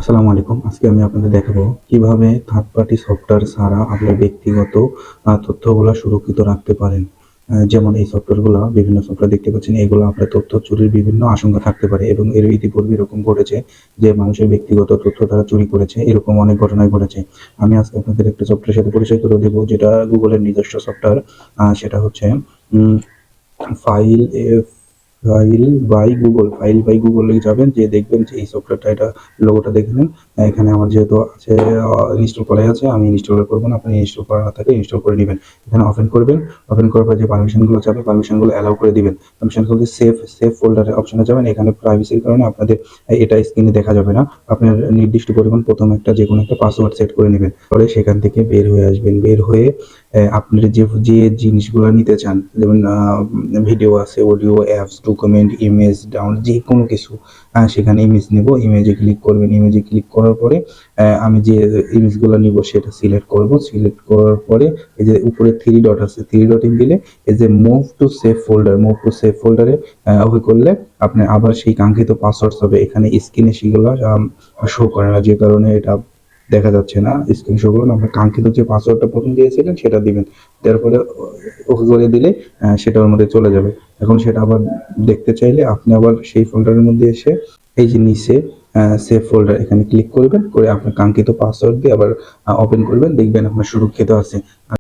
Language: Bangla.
আসসালামু আলাইকুম। আজকে আমি আপনাদের দেখাবো কিভাবে থার্ড পার্টি সফটওয়্যার ছাড়া আপনার ব্যক্তিগত তথ্যগুলা সুরক্ষিত রাখতে পারেন। যেমন এই সফটওয়্যারগুলা বিভিন্ন সফটওয়্যার দেখতে পাচ্ছেন, এগুলো আপনার তথ্য চুরির বিভিন্ন আশঙ্কা থাকতে পারে এবং এর ইতিপূর্বে এরকম ঘটেছে যে মানুষের ব্যক্তিগত তথ্য তারা চুরি করেছে। এরকম অনেক ঘটনাই ঘটেছে। আমি আজকে আপনাদের একটা সফটওয়্যারের সাথে পরিচয় করে দেব, যেটা গুগলের নিজস্ব সফটওয়্যার। সেটা হচ্ছে উম ফাইল ফাইল বাই গুগল এ যাবেন, যে দেখবেন যে এই সফটওয়্যারটা, এটা লোগোটা দেখে নেন। এখানে আমার যেহেতু আছে, ইনস্টল করাই আছে, আমি ইনস্টল করবো না, আপনি ইনস্টল করা না থাকে ইনস্টল করে নেবেন। এখানে ওপেন করবেন। ওপেন করার পর যে পারমিশনগুলো চাবে পারমিশনগুলো অ্যালাউ করে দিবেন। পারমিশনগুলো সেভ ফোল্ডারের অপশনে যাবেন। এখানে প্রাইভেসির কারণে আপনাদের এটা স্ক্রিনে দেখা যাবে না। আপনার নির্দিষ্ট পরিমাণ প্রথম একটা যেকোনো একটা পাসওয়ার্ড সেট করে নেবেন। পরে সেখান থেকে বের হয়ে আসবেন। বের হয়ে আপনার যে জিনিসগুলো নিতে চান, যেমন ভিডিও আছে, audio, apps, document, image, download, যে কোনো কিছু, সেখানে ইমেজ নেব। ইমেজে ক্লিক করবেন। ইমেজে ক্লিক করার পরে আমি যে ইমেজগুলো নিব সেটা সিলেক্ট করব। সিলেক্ট করার পরে এই যে উপরে থ্রি ডট আছে, থ্রি ডট দিলে এই যে মুভ টু সেভ ফোল্ডারে ওকে করলে আপনার আবার সেই কাঙ্ক্ষিত পাসওয়ার্ড হবে। এখানে স্ক্রিনে সেগুলো শো করে না, যে কারণে এটা দেখা যাচ্ছে না। স্ক্রিন শো করুন, আপনার কাঙ্ক্ষিত যে পাসওয়ার্ডটা প্রথম দিয়েছিলেন সেটা দিবেন। তারপরে ওকে করে দিলে সেটার মধ্যে চলে যাবে। এখন সেটা আবার দেখতে চাইলে আপনি আবার সেই ফোল্ডারের মধ্যে এসে এই যে নিচে সেভ ফোল্ডার, এখানে ক্লিক করবেন। করে আপনার কাঙ্ক্ষিত পাসওয়ার্ড দিয়ে আবার ওপেন করবেন, দেখবেন আপনার সুরক্ষিত আছে।